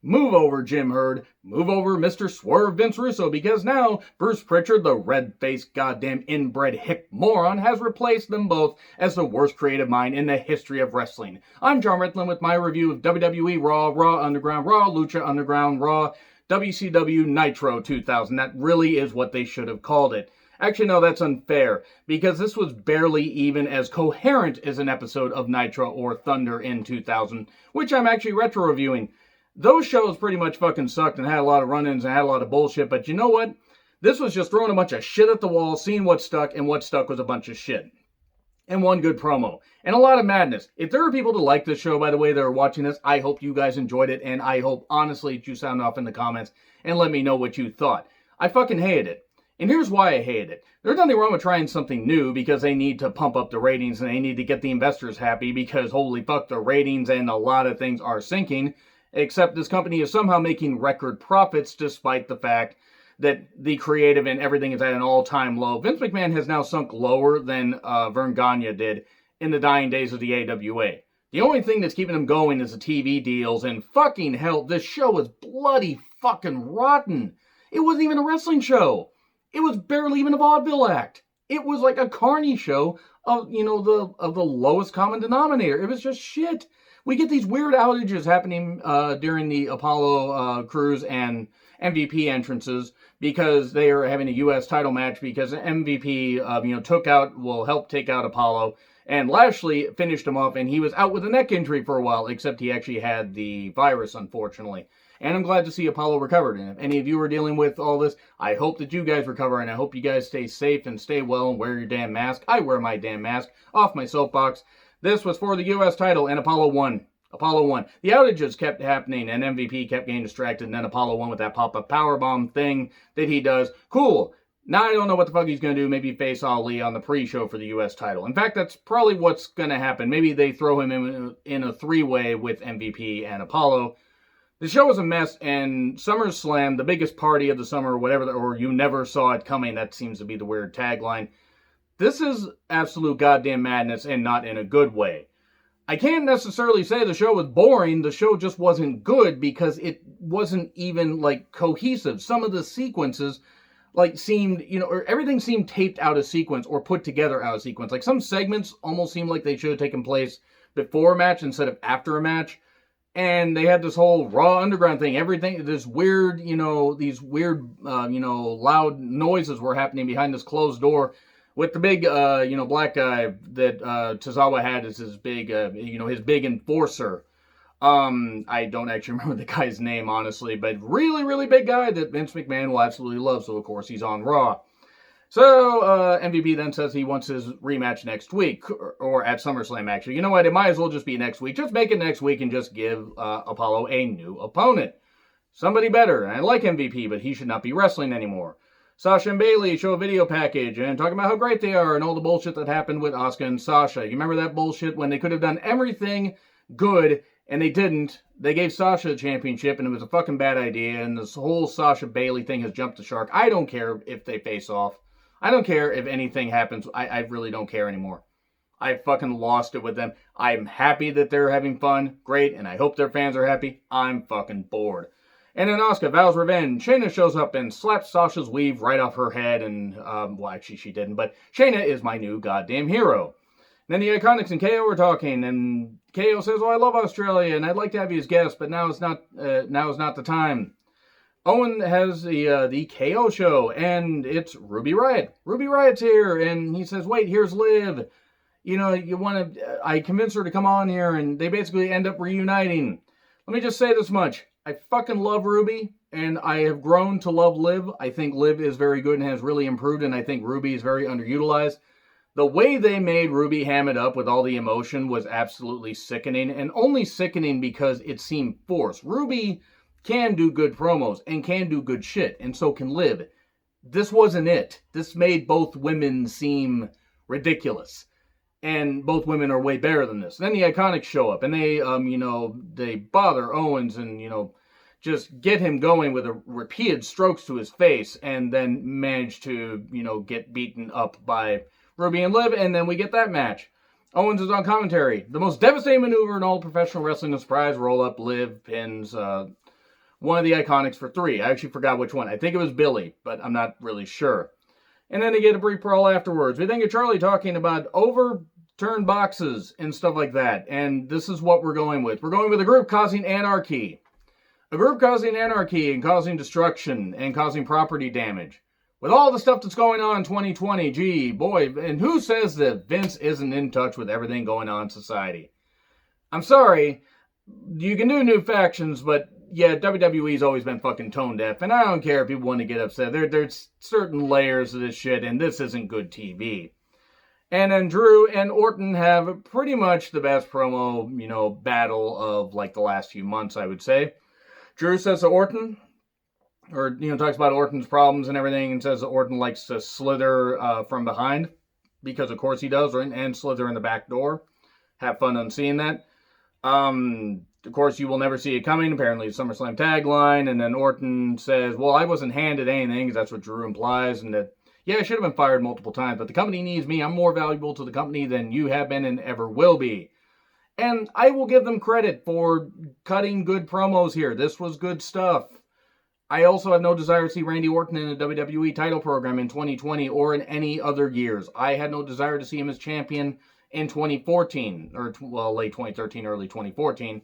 Move over, Jim Herd. Move over, Mr. Swerve Vince Russo, because now Bruce Pritchard, the red-faced goddamn inbred hick moron, has replaced them both as the worst creative mind in the history of wrestling. I'm John Ritlin with my review of WWE Raw, Raw Underground, Raw, Lucha Underground, Raw, WCW Nitro 2000. That really is what they should have called it. Actually, no, that's unfair, because this was barely even as coherent as an episode of Nitro or Thunder in 2000, which I'm actually retro-reviewing. Those shows pretty much fucking sucked and had a lot of run-ins and had a lot of bullshit, but you know what? This was just throwing a bunch of shit at the wall, seeing what stuck, and what stuck was a bunch of shit. And one good promo. And a lot of madness. If there are people that like this show, by the way, that are watching this, I hope you guys enjoyed it, and I hope, honestly, that you sound off in the comments and let me know what you thought. I fucking hated it. And here's why I hated it. There's nothing wrong with trying something new because they need to pump up the ratings and they need to get the investors happy because, holy fuck, the ratings and a lot of things are sinking. Except this company is somehow making record profits despite the fact that the creative and everything is at an all-time low. Vince McMahon has now sunk lower than Vern Gagne did in the dying days of the AWA. The only thing that's keeping him going is the TV deals, and fucking hell, this show is bloody fucking rotten. It wasn't even a wrestling show. It was barely even a vaudeville act. It was like a carny show of, the lowest common denominator. It was just shit. We get these weird outages happening during the Apollo Crews and MVP entrances because they are having a U.S. title match because MVP, helped take out Apollo. And Lashley finished him off, and he was out with a neck injury for a while, except he actually had the virus, unfortunately. And I'm glad to see Apollo recovered. And if any of you are dealing with all this, I hope that you guys recover, and I hope you guys stay safe and stay well and wear your damn mask. I wear my damn mask. Off my soapbox. This was for the U.S. title, and Apollo won. Apollo won. The outages kept happening, and MVP kept getting distracted, and then Apollo won with that pop-up powerbomb thing that he does. Cool. Now I don't know what the fuck he's going to do. Maybe face Ali on the pre-show for the U.S. title. In fact, that's probably what's going to happen. Maybe they throw him in a three-way with MVP and Apollo. The show was a mess, and SummerSlam, the biggest party of the summer, or you never saw it coming. That seems to be the weird tagline. This is absolute goddamn madness, and not in a good way. I can't necessarily say the show was boring. The show just wasn't good because it wasn't even, cohesive. Some of the sequences, seemed, or everything seemed taped out of sequence or put together out of sequence. Some segments almost seemed like they should have taken place before a match instead of after a match. And they had this whole Raw Underground thing. Everything, this weird, these weird, loud noises were happening behind this closed door. With the big, black guy that Tozawa had as his big, his big enforcer. I don't actually remember the guy's name, honestly, but really, really big guy that Vince McMahon will absolutely love, so of course he's on Raw. So, MVP then says he wants his rematch next week, or at SummerSlam, actually. You know what, it might as well just be next week. Just make it next week and just give Apollo a new opponent. Somebody better. And I like MVP, but he should not be wrestling anymore. Sasha and Bayley show a video package and talking about how great they are and all the bullshit that happened with Asuka and Sasha. You remember that bullshit when they could have done everything good and they didn't? They gave Sasha a championship and it was a fucking bad idea, and this whole Sasha Bayley thing has jumped the shark. I don't care if they face off. I don't care if anything happens. I really don't care anymore. I fucking lost it with them. I'm happy that they're having fun. Great. And I hope their fans are happy. I'm fucking bored. And then Asuka vows revenge. Shayna shows up and slaps Sasha's weave right off her head. And, actually she didn't. But Shayna is my new goddamn hero. And then the Iconics and KO are talking. And KO says, I love Australia and I'd like to have you as guest. But now is not the time. Owen has the KO show. And it's Ruby Riott. Ruby Riott's here. And he says, wait, here's Liv. I convinced her to come on here. And they basically end up reuniting. Let me just say this much. I fucking love Ruby, and I have grown to love Liv. I think Liv is very good and has really improved, and I think Ruby is very underutilized. The way they made Ruby ham it up with all the emotion was absolutely sickening, and only sickening because it seemed forced. Ruby can do good promos and can do good shit, and so can Liv. This wasn't it. This made both women seem ridiculous. And both women are way better than this. Then the Iconics show up, and they, they bother Owens and, just get him going with repeated strokes to his face, and then manage to, get beaten up by Ruby and Liv, and then we get that match. Owens is on commentary. The most devastating maneuver in all professional wrestling, a surprise roll-up. Liv pins one of the Iconics for 3. I actually forgot which one. I think it was Billy, but I'm not really sure. And then they get a brief brawl afterwards. We then get Charlie talking about overturned boxes and stuff like that. And this is what we're going with. We're going with a group causing anarchy. A group causing anarchy and causing destruction and causing property damage. With all the stuff that's going on in 2020, gee, boy, and who says that Vince isn't in touch with everything going on in society? I'm sorry, you can do new factions, but yeah, WWE's always been fucking tone deaf, and I don't care if people want to get upset. There's certain layers of this shit, and this isn't good TV. And then Drew and Orton have pretty much the best promo, battle of like the last few months, I would say. Drew says to Orton, or, talks about Orton's problems and everything, and says that Orton likes to slither from behind, because of course he does, right? And slither in the back door. Have fun on seeing that. Of course, you will never see it coming, apparently the SummerSlam tagline, and then Orton says, well, I wasn't handed anything, because that's what Drew implies, and that, yeah, I should have been fired multiple times, but the company needs me. I'm more valuable to the company than you have been and ever will be. And I will give them credit for cutting good promos here. This was good stuff. I also have no desire to see Randy Orton in a WWE title program in 2020 or in any other years. I had no desire to see him as champion in 2014, or, late 2013, early 2014.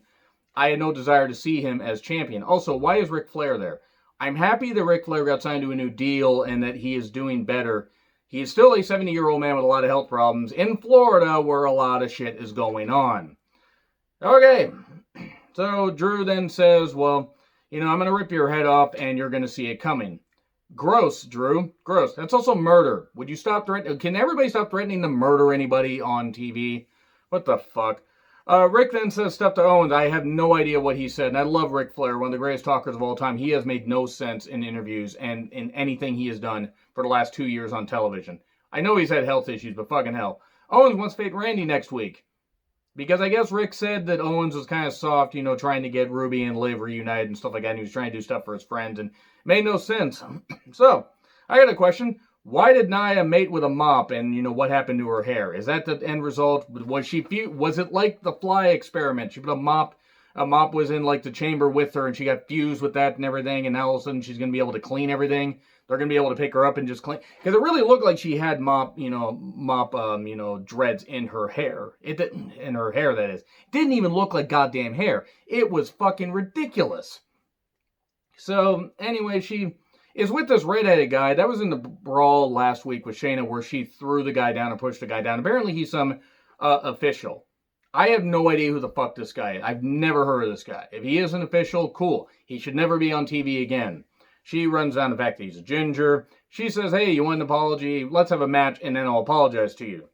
I had no desire to see him as champion. Also, why is Ric Flair there? I'm happy that Ric Flair got signed to a new deal and that he is doing better. He is still a 70-year-old man with a lot of health problems in Florida where a lot of shit is going on. Okay, so Drew then says, well, I'm going to rip your head off and you're going to see it coming. Gross, Drew. Gross. That's also murder. Would you stop threatening? Can everybody stop threatening to murder anybody on TV? What the fuck? Rick then says stuff to Owens. I have no idea what he said, and I love Ric Flair, one of the greatest talkers of all time. He has made no sense in interviews and in anything he has done for the last 2 years on television. I know he's had health issues, but fucking hell. Owens wants to fight Randy next week. Because I guess Rick said that Owens was kind of soft, trying to get Ruby and Liv reunited and stuff like that, and he was trying to do stuff for his friends, and it made no sense. So, I got a question. Why did Nia mate with a mop, and, what happened to her hair? Is that the end result? Was it like the fly experiment? She put a mop was in, like, the chamber with her, and she got fused with that and everything, and now all of a sudden she's going to be able to clean everything. They're going to be able to pick her up and just clean. Because it really looked like she had dreads in her hair. In her hair, that is. It didn't even look like goddamn hair. It was fucking ridiculous. So, anyway, she is with this red-headed guy. That was in the brawl last week with Shayna where she threw the guy down and pushed the guy down. Apparently he's some official. I have no idea who the fuck this guy is. I've never heard of this guy. If he is an official, cool. He should never be on TV again. She runs down the fact that he's a ginger. She says, hey, you want an apology? Let's have a match and then I'll apologize to you.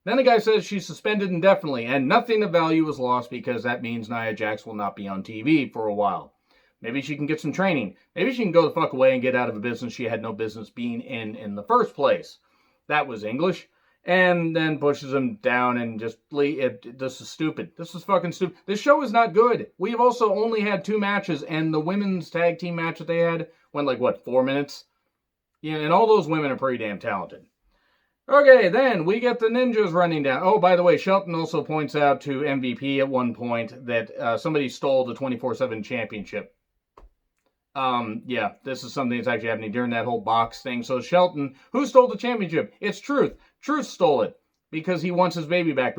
Then the guy says she's suspended indefinitely and nothing of value was lost because that means Nia Jax will not be on TV for a while. Maybe she can get some training. Maybe she can go the fuck away and get out of a business she had no business being in the first place. That was English. And then pushes him down and just, this is stupid. This is fucking stupid. This show is not good. We have also only had 2 matches, and the women's tag team match that they had went 4 minutes? Yeah, and all those women are pretty damn talented. Okay, then we get the ninjas running down. Oh, by the way, Shelton also points out to MVP at one point that somebody stole the 24/7 championship. Yeah, this is something that's actually happening during that whole box thing. So Shelton, who stole the championship? It's Truth. Truth stole it because he wants his baby back,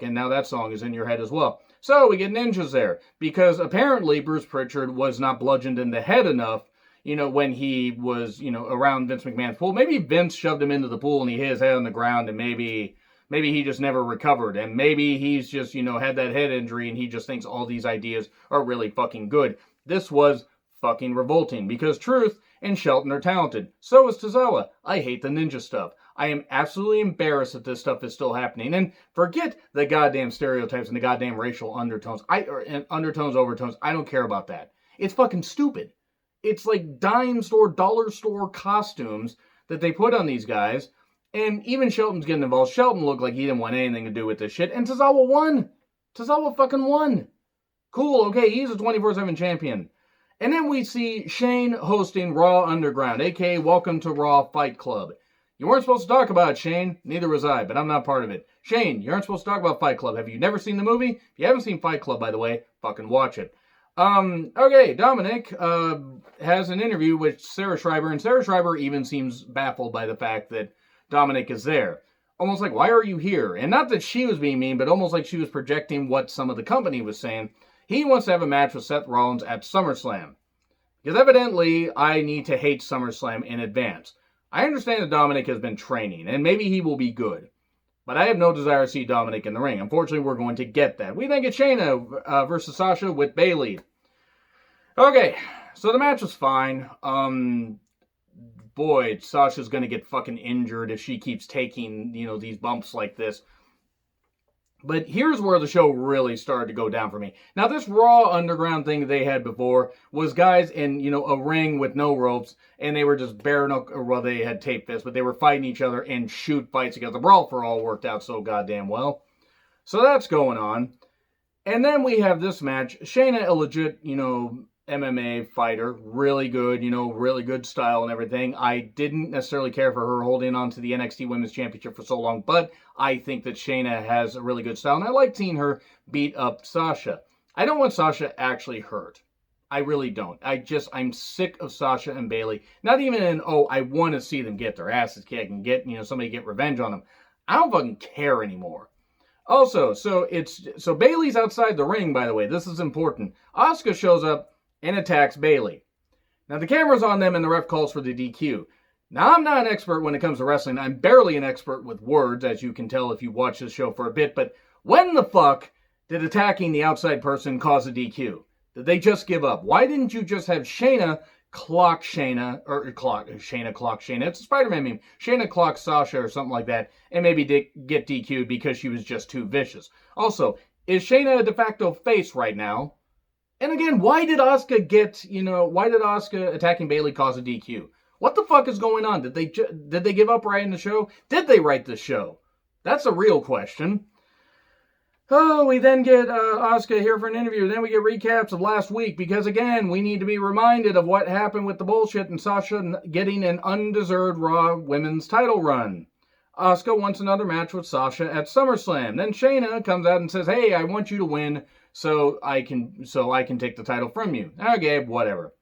and now that song is in your head as well. So we get ninjas there because apparently Bruce Pritchard was not bludgeoned in the head enough, when he was, around Vince McMahon's pool. Maybe Vince shoved him into the pool and he hit his head on the ground and maybe he just never recovered. And maybe he's just, had that head injury and he just thinks all these ideas are really fucking good. This was fucking revolting because Truth and Shelton are talented. So is Tozawa. I hate the ninja stuff. I am absolutely embarrassed that this stuff is still happening. And forget the goddamn stereotypes and the goddamn racial undertones. Overtones. I don't care about that. It's fucking stupid. It's like dime store, dollar store costumes that they put on these guys. And even Shelton's getting involved. Shelton looked like he didn't want anything to do with this shit. And Tozawa won. Tozawa fucking won. Cool, okay, he's a 24/7 champion. And then we see Shane hosting Raw Underground, a.k.a. Welcome to Raw Fight Club. You weren't supposed to talk about it, Shane. Neither was I, but I'm not part of it. Shane, you aren't supposed to talk about Fight Club. Have you never seen the movie? If you haven't seen Fight Club, by the way, fucking watch it. Okay, Dominic has an interview with Sarah Schreiber, and Sarah Schreiber even seems baffled by the fact that Dominic is there. Almost like, why are you here? And not that she was being mean, but almost like she was projecting what some of the company was saying. He wants to have a match with Seth Rollins at SummerSlam. Because evidently, I need to hate SummerSlam in advance. I understand that Dominic has been training, and maybe he will be good. But I have no desire to see Dominic in the ring. Unfortunately, we're going to get that. We then get Shayna versus Sasha with Bayley. Okay, so the match was fine. Boy, Sasha's going to get fucking injured if she keeps taking, these bumps like this. But here's where the show really started to go down for me. Now, this Raw Underground thing they had before was guys in, a ring with no ropes, and they were just bare knuckle, well, they had tape fists, but they were fighting each other and shoot fights together. The Brawl for All worked out so goddamn well. So that's going on. And then we have this match. Shayna, a legit, MMA fighter, really good, really good style and everything. I didn't necessarily care for her holding on to the NXT Women's Championship for so long, but I think that Shayna has a really good style, and I like seeing her beat up Sasha. I don't want Sasha actually hurt. I really don't. I'm sick of Sasha and Bayley. Not even I want to see them get their asses kicked and get, somebody get revenge on them. I don't fucking care anymore. Also, so Bayley's outside the ring, by the way. This is important. Asuka shows up and attacks Bayley. Now, the camera's on them and the ref calls for the DQ. Now, I'm not an expert when it comes to wrestling. I'm barely an expert with words, as you can tell if you watch this show for a bit. But when the fuck did attacking the outside person cause a DQ? Did they just give up? Why didn't you just have Shayna clock Shayna, or Shayna clock Shayna? It's a Spider-Man meme. Shayna clock Sasha or something like that, and maybe get DQ'd because she was just too vicious. Also, is Shayna a de facto face right now? And again, why did Asuka attacking Bayley cause a DQ? What the fuck is going on? Did they give up writing the show? Did they write the show? That's a real question. Oh, we then get Asuka here for an interview. Then we get recaps of last week because, again, we need to be reminded of what happened with the bullshit and Sasha getting an undeserved Raw Women's title run. Asuka wants another match with Sasha at SummerSlam. Then Shayna comes out and says, "Hey, I want you to win so I can take the title from you." Okay, whatever.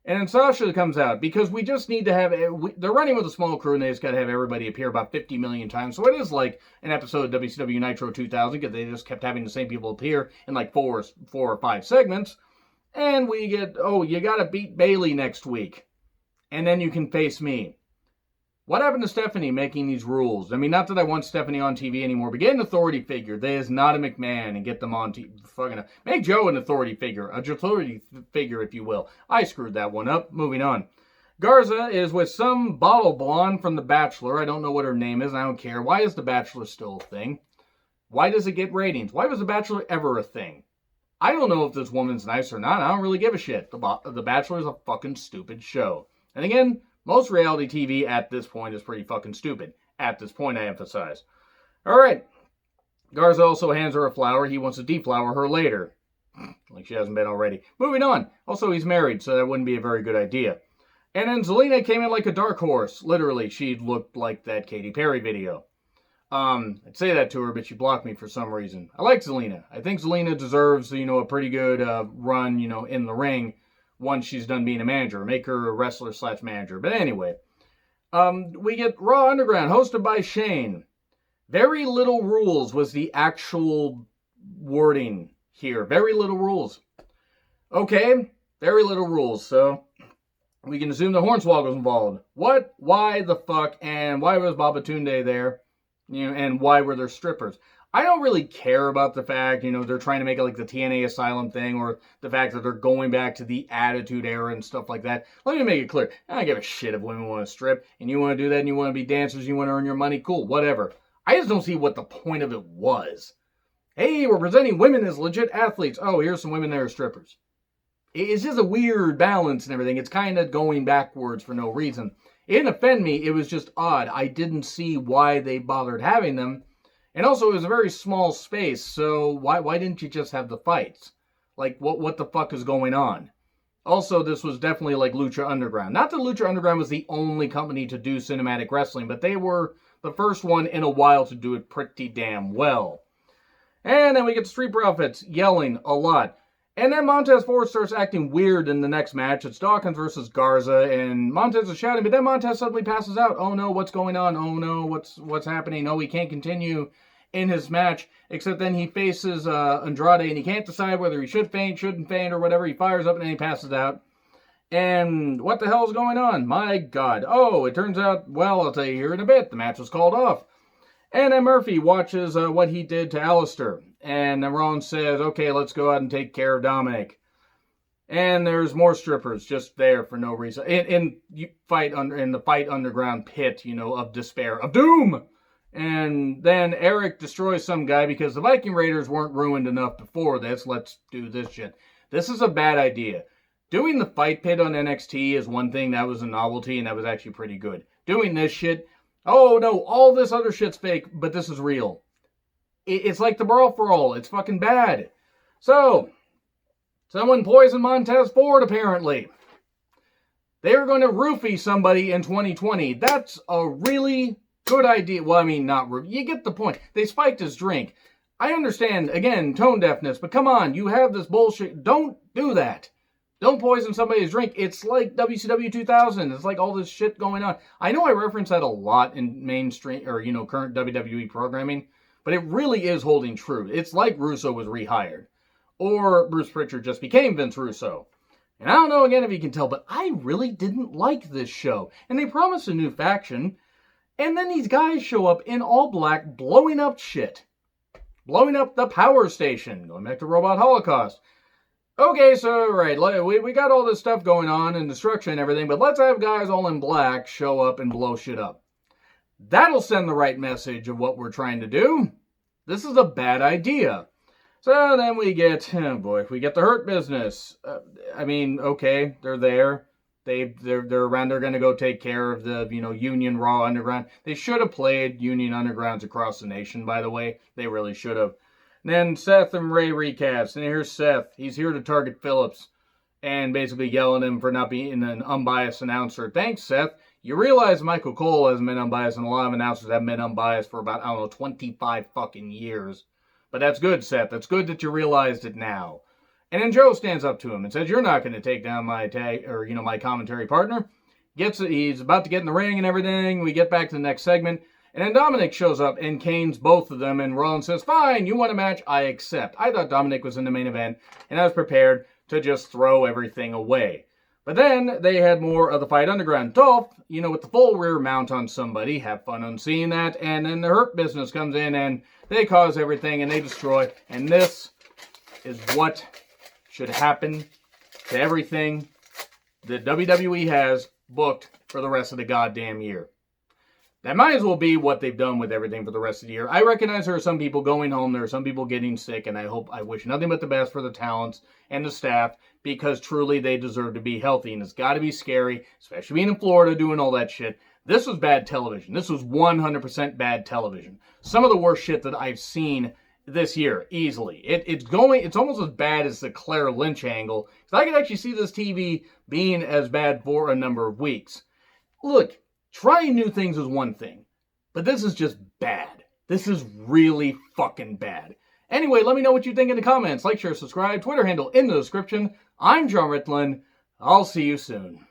And then Sasha comes out because we just need to have... They're running with a small crew and they just got to have everybody appear about 50 million times. So it is like an episode of WCW Nitro 2000 because they just kept having the same people appear in like four or five segments. And we get, you got to beat Bayley next week. And then you can face me. What happened to Stephanie making these rules? I mean, not that I want Stephanie on TV anymore, but get an authority figure. That is not a McMahon and get them on TV. Make Joe an authority figure. A authority figure, if you will. I screwed that one up. Moving on. Garza is with some bottle blonde from The Bachelor. I don't know what her name is. I don't care. Why is The Bachelor still a thing? Why does it get ratings? Why was The Bachelor ever a thing? I don't know if this woman's nice or not. I don't really give a shit. The Bachelor is a fucking stupid show. And again... most reality TV at this point is pretty fucking stupid. At this point, I emphasize. Alright. Garza also hands her a flower. He wants to deflower her later. Like she hasn't been already. Moving on. Also, he's married, so that wouldn't be a very good idea. And then Zelina came in like a dark horse. Literally, she looked like that Katy Perry video. I'd say that to her, but she blocked me for some reason. I like Zelina. I think Zelina deserves, a pretty good run, in the ring. Once she's done being a manager. Make her a wrestler/manager. But anyway. We get Raw Underground, hosted by Shane. Very little rules was the actual wording here. Very little rules. Okay. Very little rules. So, we can assume the Hornswoggle was involved. What? Why the fuck? And why was Babatunde there? And why were there strippers? I don't really care about the fact, they're trying to make it like the TNA Asylum thing or the fact that they're going back to the Attitude Era and stuff like that. Let me make it clear. I don't give a shit if women want to strip and you want to do that and you want to be dancers, you want to earn your money, cool, whatever. I just don't see what the point of it was. Hey, we're presenting women as legit athletes. Oh, here's some women that are strippers. It's just a weird balance and everything. It's kind of going backwards for no reason. It didn't offend me. It was just odd. I didn't see why they bothered having them. And also, it was a very small space, so why didn't you just have the fights? Like, what the fuck is going on? Also, this was definitely like Lucha Underground. Not that Lucha Underground was the only company to do cinematic wrestling, but they were the first one in a while to do it pretty damn well. And then we get the Street Profits yelling a lot. And then Montez Ford starts acting weird in the next match. It's Dawkins versus Garza, and Montez is shouting, but then Montez suddenly passes out. Oh no, what's going on? Oh no, what's happening? No, he can't continue in his match, except then he faces Andrade, and he can't decide whether he should faint, shouldn't faint, or whatever. He fires up, and then he passes out. And what the hell is going on? My God. Oh, it turns out, well, I'll tell you here in a bit, the match was called off. And then Murphy watches what he did to Alistair. And then Rollins says, okay, let's go out and take care of Dominic. And there's more strippers just there for no reason. In the fight underground pit, of despair, of doom. And then Eric destroys some guy because the Viking Raiders weren't ruined enough before this. Let's do this shit. This is a bad idea. Doing the fight pit on NXT is one thing. That was a novelty, and that was actually pretty good. Doing this shit, oh no, all this other shit's fake, but this is real. It's like the Brawl for All. It's fucking bad. So, someone poisoned Montez Ford, apparently. They're going to roofie somebody in 2020. That's a really good idea. Well, I mean, not roofie. You get the point. They spiked his drink. I understand, again, tone deafness, but come on, you have this bullshit. Don't do that. Don't poison somebody's drink. It's like WCW 2000. It's like all this shit going on. I know I reference that a lot in mainstream or, current WWE programming, but it really is holding true. It's like Russo was rehired. Or Bruce Pritchard just became Vince Russo. And I don't know again if you can tell, but I really didn't like this show. And they promised a new faction. And then these guys show up in all black blowing up shit. Blowing up the power station. Going back to Robot Holocaust. Okay, so, right, we got all this stuff going on and destruction and everything, but let's have guys all in black show up and blow shit up. That'll send the right message of what we're trying to do. This is a bad idea. So then we get, we get the Hurt Business. Okay, they're there. They're around. They're going to go take care of the, Union Raw Underground. They should have played Union Undergrounds across the nation, by the way. They really should have. Then Seth and Ray recaps. And here's Seth. He's here to target Phillips and basically yelling at him for not being an unbiased announcer. Thanks, Seth. You realize Michael Cole hasn't been unbiased, and a lot of announcers haven't been unbiased for about, 25 fucking years. But that's good, Seth. That's good that you realized it now. And then Joe stands up to him and says, you're not going to take down my my commentary partner. He's about to get in the ring and everything. We get back to the next segment. And then Dominic shows up and canes both of them. And Rollins says, fine, you want a match? I accept. I thought Dominic was in the main event. And I was prepared to just throw everything away. But then they had more of the fight underground. Dolph, with the full rear mount on somebody. Have fun on seeing that. And then the Hurt Business comes in and they cause everything and they destroy. And this is what should happen to everything that WWE has booked for the rest of the goddamn year. That might as well be what they've done with everything for the rest of the year. I recognize there are some people going home, there are some people getting sick, and I wish nothing but the best for the talents and the staff, because truly they deserve to be healthy, and it's got to be scary, especially being in Florida doing all that shit. This was bad television. This was 100% bad television. Some of the worst shit that I've seen this year, easily. It's almost as bad as the Claire Lynch angle, because I could actually see this TV being as bad for a number of weeks. Look, trying new things is one thing, but this is just bad. This is really fucking bad. Anyway, let me know what you think in the comments. Like, share, subscribe, Twitter handle in the description. I'm John Ritlin. I'll see you soon.